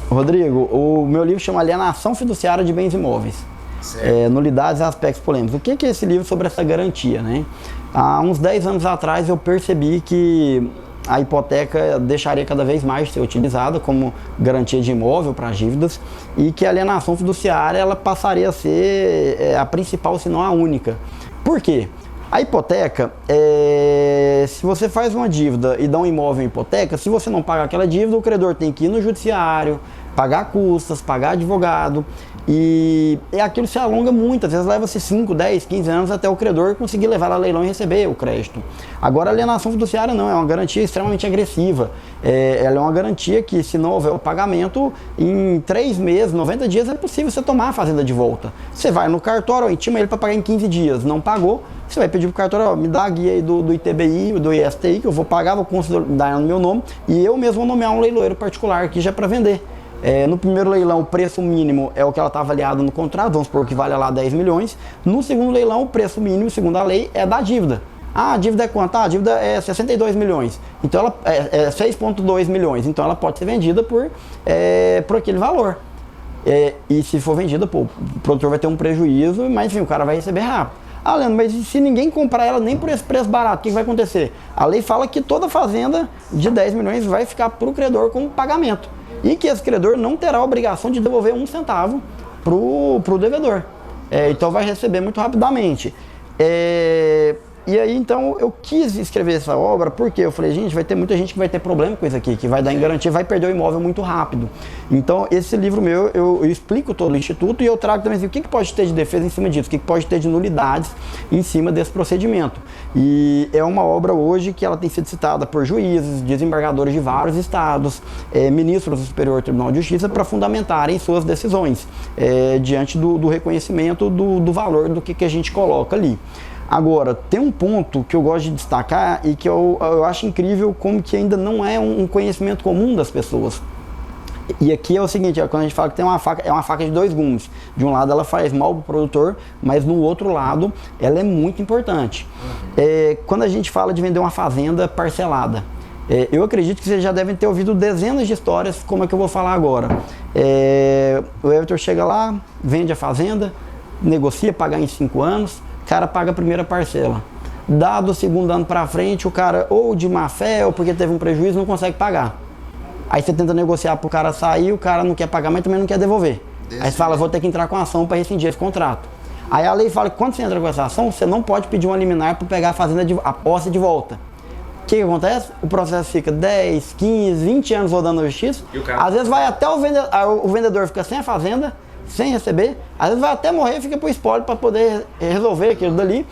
Rodrigo, o meu livro chama Alienação Fiduciária de Bens Imóveis. Nulidades e aspectos polêmicos. O que é esse livro sobre essa garantia, né? Há uns 10 anos atrás eu percebi que a hipoteca deixaria cada vez mais de ser utilizada como garantia de imóvel para dívidas e que a alienação fiduciária ela passaria a ser a principal, se não a única. Por quê? A hipoteca, se você faz uma dívida e dá um imóvel em hipoteca, se você não pagar aquela dívida, o credor tem que ir no judiciário, pagar custas, pagar advogado, e aquilo se alonga muito, às vezes leva-se 5, 10, 15 anos até o credor conseguir levar a leilão e receber o crédito. Agora a alienação fiduciária não, é uma garantia extremamente agressiva, ela é uma garantia que se não houver o pagamento, em 3 meses, 90 dias é possível você tomar a fazenda de volta. Você vai no cartório, intima ele para pagar em 15 dias, não pagou, você vai pedir para o cartório, me dá a guia aí do ITBI, do ISTI, que eu vou pagar, vou consolidar no meu nome, e eu mesmo vou nomear um leiloeiro particular aqui já para vender. No primeiro leilão, o preço mínimo é o que ela está avaliada no contrato, vamos supor que vale lá 10 milhões. No segundo leilão, o preço mínimo, segundo a lei, é da dívida. A dívida é quanto? A dívida é 62 milhões. Então, ela é 6,2 milhões. Então, ela pode ser vendida por aquele valor. E se for vendida, o produtor vai ter um prejuízo, mas enfim, o cara vai receber rápido. Leandro, mas se ninguém comprar ela nem por esse preço barato, o que vai acontecer? A lei fala que toda fazenda de 10 milhões vai ficar para o credor como pagamento. E que esse credor não terá a obrigação de devolver 1 centavo para o devedor. Então vai receber muito rapidamente. E aí, então, eu quis escrever essa obra porque eu falei, gente, vai ter muita gente que vai ter problema com isso aqui, que vai dar em garantia, vai perder o imóvel muito rápido. Então, esse livro meu, eu explico todo o instituto e eu trago também assim, o que pode ter de defesa em cima disso, o que pode ter de nulidades em cima desse procedimento. E é uma obra hoje que ela tem sido citada por juízes, desembargadores de vários estados, ministros do Superior Tribunal de Justiça para fundamentarem suas decisões, diante do reconhecimento do valor do que a gente coloca ali. Agora, tem um ponto que eu gosto de destacar e que eu acho incrível como que ainda não é um conhecimento comum das pessoas. E aqui é o seguinte, quando a gente fala que tem uma faca, é uma faca de dois gumes. De um lado ela faz mal para o produtor, mas no outro lado ela é muito importante. Quando a gente fala de vender uma fazenda parcelada, eu acredito que vocês já devem ter ouvido dezenas de histórias, como é que eu vou falar agora. O Everton chega lá, vende a fazenda, negocia, pagar em 5 anos, o cara paga a primeira parcela. Dado o segundo ano para frente, o cara ou de má fé ou porque teve um prejuízo não consegue pagar. Aí você tenta negociar para o cara sair, o cara não quer pagar, mas também não quer devolver. Aí você fala, vou ter que entrar com a ação para rescindir esse contrato. Aí a lei fala que quando você entra com essa ação, você não pode pedir uma liminar para pegar a fazenda, a posse de volta. O que acontece? O processo fica 10, 15, 20 anos rodando na justiça. Às vezes vai até o vendedor fica sem a fazenda, sem receber. Às vezes vai até morrer e fica para o espólio para poder resolver aquilo dali.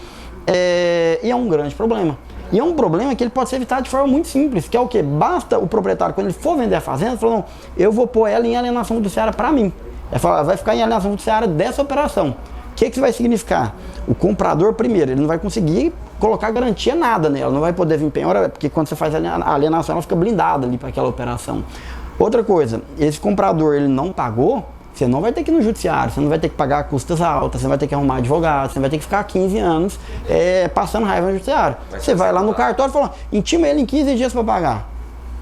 E é um grande problema. E é um problema que ele pode ser evitado de forma muito simples, que é o quê? Basta o proprietário, quando ele for vender a fazenda, falar, não, eu vou pôr ela em alienação fiduciária para mim. Vai ficar em alienação fiduciária dessa operação. O que isso vai significar? O comprador, primeiro, ele não vai conseguir colocar garantia nada nela, não vai poder vir penhora, porque quando você faz a alienação, ela fica blindada ali para aquela operação. Outra coisa, esse comprador, ele não pagou, você não vai ter que ir no judiciário, você não vai ter que pagar custas altas, você vai ter que arrumar advogado, você vai ter que ficar 15 anos passando raiva no judiciário. Você vai lá no cartório e fala, intima ele em 15 dias para pagar.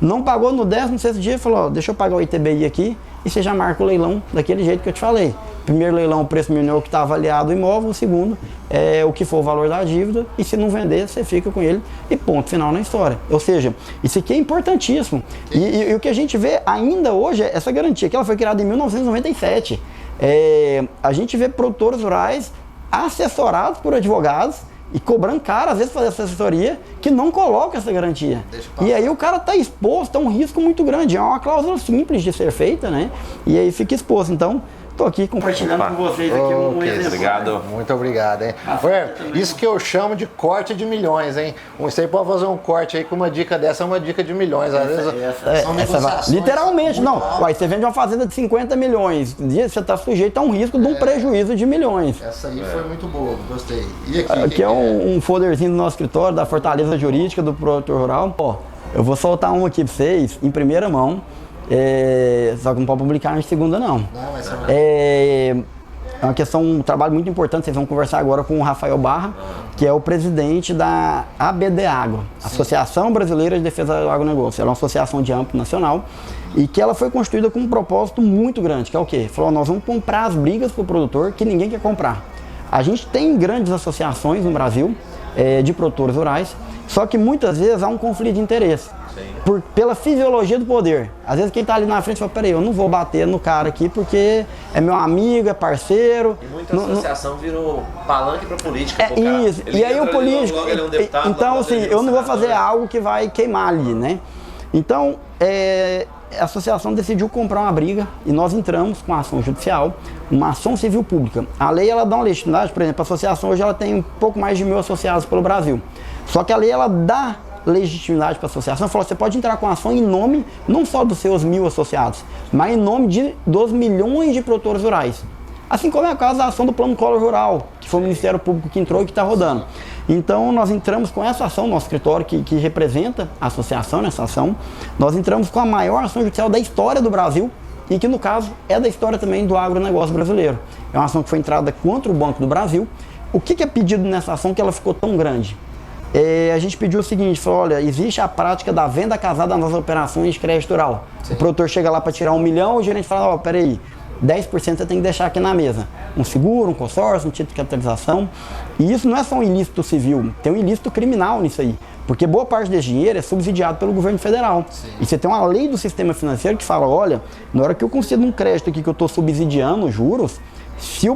Não pagou no 16º dia, falou, deixa eu pagar o ITBI aqui, e você já marca o leilão daquele jeito que eu te falei. Primeiro leilão, o preço mínimo é o que está avaliado o imóvel, o segundo é o que for o valor da dívida, e se não vender, você fica com ele e ponto final na história. Ou seja, isso aqui é importantíssimo. E o que a gente vê ainda hoje é essa garantia, que ela foi criada em 1997. A gente vê produtores rurais assessorados por advogados e cobrando caro, às vezes, fazer essa assessoria, que não coloca essa garantia. E aí o cara está exposto a um risco muito grande. É uma cláusula simples de ser feita, né? E aí fica exposto. Então, estou aqui compartilhando com vocês aqui um exemplo.
Obrigado.
Muito obrigado, hein? Isso que eu chamo de corte de milhões, hein? Você pode fazer um corte aí com uma dica dessa, é uma dica de milhões. Às vezes
literalmente, não. Uai, você vende uma fazenda de 50 milhões, você está sujeito a um risco de um prejuízo de milhões.
Essa aí foi muito boa, gostei. E
aqui é um folderzinho do nosso escritório, da Fortaleza Jurídica do Produtor Rural. Ó, eu vou soltar um aqui para vocês, em primeira mão. Só que não pode publicar em segunda não. É uma questão, um trabalho muito importante. Vocês vão conversar agora com o Rafael Barra, que é o presidente da ABD Agro, Associação Brasileira de Defesa do Agronegócio. Ela é uma associação de âmbito nacional e que ela foi constituída com um propósito muito grande, que é o quê? Falou, nós vamos comprar as brigas para o produtor que ninguém quer comprar. A gente tem grandes associações no Brasil de produtores rurais, só que muitas vezes há um conflito de interesse. Pela fisiologia do poder. Às vezes quem está ali na frente fala, peraí, eu não vou bater no cara aqui porque é meu amigo, é parceiro.
E muita associação virou palanque para política.
Isso, e aí o político... Então, assim, eu não vou fazer algo que vai queimar ali, né? Então, a associação decidiu comprar uma briga e nós entramos com a ação judicial, uma ação civil pública. A lei, ela dá uma legitimidade, por exemplo, a associação hoje ela tem um pouco mais de 1.000 associados pelo Brasil. Só que a lei, ela dá legitimidade para a associação, falou, você pode entrar com ação em nome não só dos seus 1.000 associados, mas em nome dos milhões de produtores rurais. Assim como é o caso da ação do Plano Collor Rural, que foi o Ministério Público que entrou e que está rodando. Então nós entramos com essa ação, nosso escritório que representa a associação nessa ação, nós entramos com a maior ação judicial da história do Brasil e que no caso é da história também do agronegócio brasileiro. É uma ação que foi entrada contra o Banco do Brasil. O que é pedido nessa ação que ela ficou tão grande? A gente pediu o seguinte, falou, olha, existe a prática da venda casada nas operações de crédito rural. Sim. O produtor chega lá para tirar 1 milhão, o gerente fala, ó, peraí, 10% você tem que deixar aqui na mesa. Um seguro, um consórcio, um título de capitalização. E isso não é só um ilícito civil, tem um ilícito criminal nisso aí. Porque boa parte desse dinheiro é subsidiado pelo governo federal. Sim. E você tem uma lei do sistema financeiro que fala, olha, na hora que eu concedo um crédito aqui que eu estou subsidiando os juros, se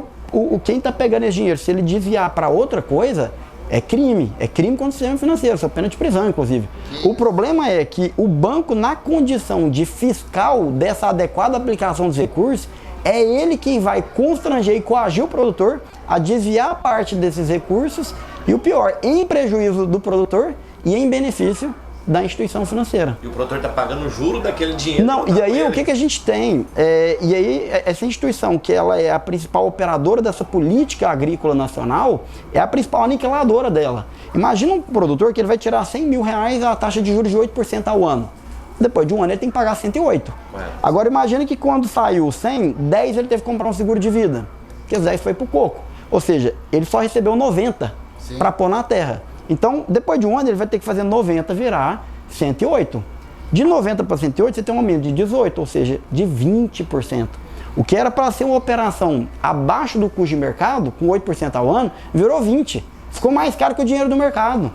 quem está pegando esse dinheiro, se ele desviar para outra coisa, é crime contra o sistema financeiro, só pena de prisão, inclusive. O problema é que o banco, na condição de fiscal dessa adequada aplicação dos recursos, é ele quem vai constranger e coagir o produtor a desviar parte desses recursos e o pior, em prejuízo do produtor e em benefício da instituição financeira.
E o produtor está pagando o juro daquele dinheiro.
Não, e aí o que a gente tem? E aí essa instituição, que ela é a principal operadora dessa política agrícola nacional, é a principal aniquiladora dela. Imagina um produtor que ele vai tirar R$100 mil a taxa de juros de 8% ao ano. Depois de um ano ele tem que pagar 108. Agora imagina que quando saiu 100, 10 ele teve que comprar um seguro de vida, porque os 10 foi pro coco. Ou seja, ele só recebeu 90 para pôr na terra. Então, depois de um ano, ele vai ter que fazer 90 virar 108. De 90 para 108, você tem um aumento de 18, ou seja, de 20%. O que era para ser uma operação abaixo do custo de mercado, com 8% ao ano, virou 20%. Ficou mais caro que o dinheiro do mercado.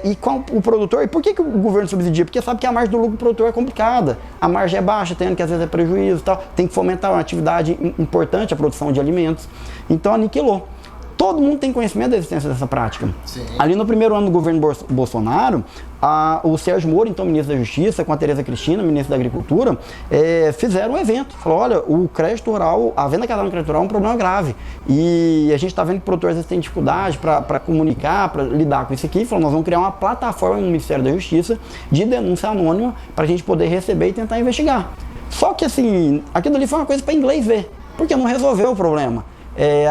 E com o produtor, e por que o governo subsidia? Porque sabe que a margem do lucro do produtor é complicada. A margem é baixa, tendo que às vezes é prejuízo e tal. Tem que fomentar uma atividade importante, a produção de alimentos. Então aniquilou. Todo mundo tem conhecimento da existência dessa prática. Sim. Ali no primeiro ano do governo Bolsonaro, o Sérgio Moro, então ministro da Justiça, com a Tereza Cristina, ministra da Agricultura, fizeram um evento. Falou, olha, o crédito rural, a venda casada no crédito rural é um problema grave. E a gente está vendo que produtores às vezes têm dificuldade para comunicar, para lidar com isso aqui. Falou, nós vamos criar uma plataforma no Ministério da Justiça de denúncia anônima para a gente poder receber e tentar investigar. Só que assim, aquilo ali foi uma coisa para inglês ver, porque não resolveu o problema.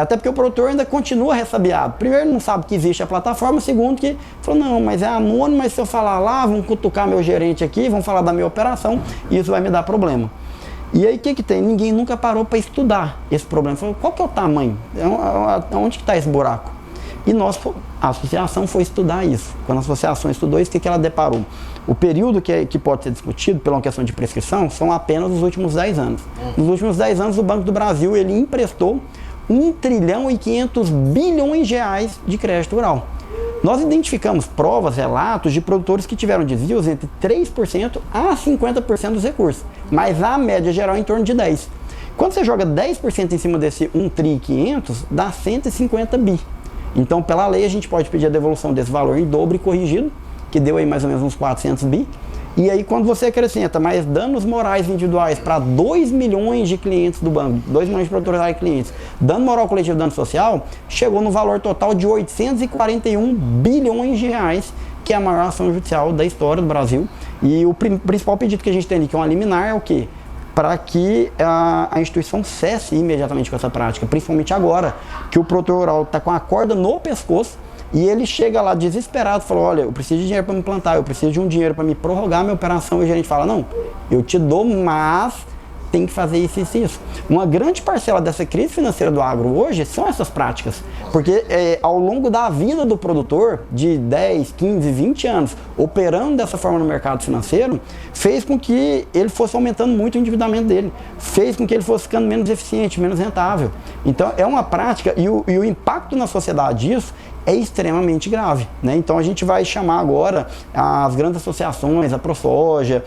Até porque o produtor ainda continua ressabiado. Primeiro, não sabe que existe a plataforma. Segundo, que falou, não, mas é anônimo, mas se eu falar lá, vão cutucar meu gerente aqui, vão falar da minha operação e isso vai me dar problema. E aí, o que tem? Ninguém nunca parou para estudar esse problema. Falou, qual que é o tamanho? Onde que está esse buraco? E a associação foi estudar isso. Quando a associação estudou isso, o que ela deparou? O período que pode ser discutido pela uma questão de prescrição são apenas os últimos 10 anos. Nos últimos 10 anos, o Banco do Brasil ele emprestou 1 trilhão e 500 bilhões de reais de crédito rural. Nós identificamos provas, relatos de produtores que tiveram desvios entre 3% a 50% dos recursos, mas a média geral é em torno de 10%. Quando você joga 10% em cima desse 1 tri 500, dá 150 bi. Então, pela lei, a gente pode pedir a devolução desse valor em dobro e corrigido, que deu aí mais ou menos uns 400 bi. E aí, quando você acrescenta mais danos morais individuais para 2 milhões de clientes do banco, 2 milhões de produtores rurais e clientes, dano moral coletivo e dano social, chegou no valor total de 841 bilhões de reais, que é a maior ação judicial da história do Brasil. E o principal pedido que a gente tem ali, que é uma liminar, é o quê? Para que a instituição cesse imediatamente com essa prática, principalmente agora, que o produtor rural está com a corda no pescoço, e ele chega lá desesperado e fala, olha, eu preciso de dinheiro para me plantar, eu preciso de um dinheiro para me prorrogar a minha operação. E o gerente fala, não, eu te dou, mas tem que fazer isso e isso. Uma grande parcela dessa crise financeira do agro hoje são essas práticas. Porque ao longo da vida do produtor, de 10, 15, 20 anos, operando dessa forma no mercado financeiro, fez com que ele fosse aumentando muito o endividamento dele. Fez com que ele fosse ficando menos eficiente, menos rentável. Então é uma prática e o impacto na sociedade disso é extremamente grave, né? Então a gente vai chamar agora as grandes associações, a ProSoja,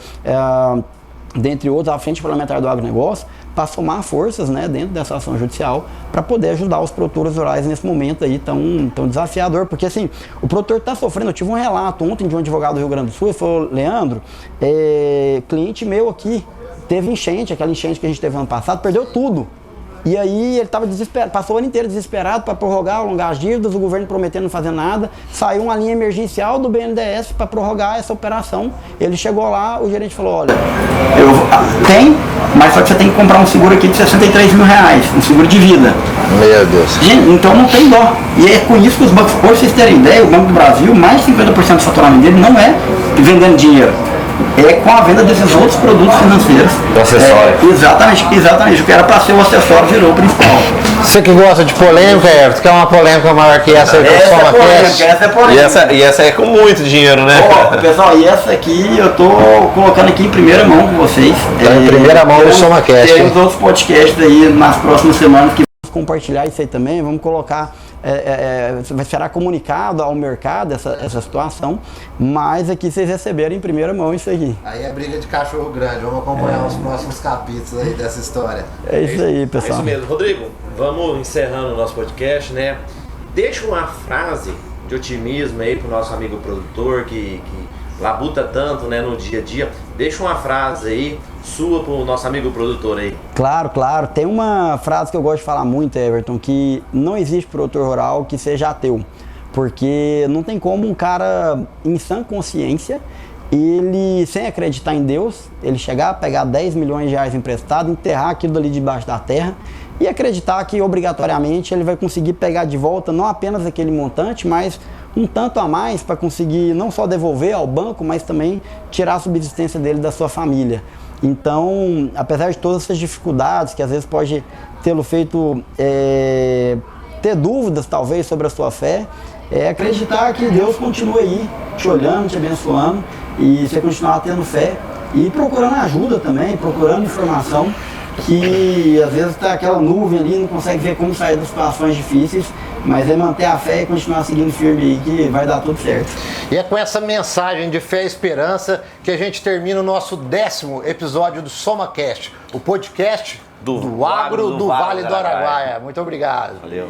dentre outros, a Frente Parlamentar do Agronegócio, para somar forças, né, dentro dessa ação judicial para poder ajudar os produtores rurais nesse momento aí tão desafiador, porque assim, o produtor está sofrendo. Eu tive um relato ontem de um advogado do Rio Grande do Sul, ele falou, Leandro, cliente meu aqui teve enchente, aquela enchente que a gente teve ano passado, perdeu tudo. E aí ele estava desesperado, passou o ano inteiro desesperado para prorrogar, alongar as dívidas, o governo prometendo não fazer nada. Saiu uma linha emergencial do BNDES para prorrogar essa operação. Ele chegou lá, o gerente falou, olha, tem, mas só que você tem que comprar um seguro aqui de 63 mil reais, um seguro de vida.
Meu Deus.
Gente, então não tem dó. E é com isso que os bancos, por vocês terem ideia, o Banco do Brasil, mais de 50% do faturamento dele não é vendendo dinheiro. É com a venda desses outros produtos financeiros.
O acessório.
Exatamente. O que era para ser o acessório virou o principal.
Você que gosta de polêmica, Everton, quer uma polêmica maior que essa aí que
essa é polêmica.
E essa é com muito dinheiro, né?
Pessoal, e essa aqui eu tô colocando aqui em primeira mão com vocês.
Em primeira mão no SomaCast.
Temos outros podcasts aí nas próximas semanas que vamos compartilhar isso aí também, vamos colocar. Será comunicado ao mercado essa situação, mas aqui vocês receberam em primeira mão isso aqui.
Aí é briga de cachorro grande, vamos acompanhar os próximos capítulos aí dessa história.
É isso aí, pessoal.
É isso mesmo. Rodrigo, vamos encerrando o nosso podcast, né? Deixa uma frase de otimismo aí pro nosso amigo produtor que labuta tanto, né, no dia a dia. Deixa uma frase aí sua pro nosso amigo produtor aí.
Claro. Tem uma frase que eu gosto de falar muito, Everton, que não existe produtor rural que seja ateu. Porque não tem como um cara em sã consciência ele, sem acreditar em Deus, ele chegar a pegar 10 milhões de reais emprestado, enterrar aquilo dali debaixo da terra e acreditar que obrigatoriamente ele vai conseguir pegar de volta não apenas aquele montante, mas um tanto a mais para conseguir não só devolver ao banco, mas também tirar a subsistência dele da sua família. Então, apesar de todas essas dificuldades que às vezes pode tê-lo feito ter dúvidas talvez sobre a sua fé, acreditar que Deus continua aí te olhando, te abençoando e você continuar tendo fé e procurando ajuda também, procurando informação, que às vezes está aquela nuvem ali, não consegue ver como sair das situações difíceis, mas é manter a fé e continuar seguindo firme aí que vai dar tudo certo.
E é com essa mensagem de fé e esperança que a gente termina o nosso 10º episódio do SomaCast, o podcast do Agro do Vale do Araguaia. Muito obrigado.
Valeu.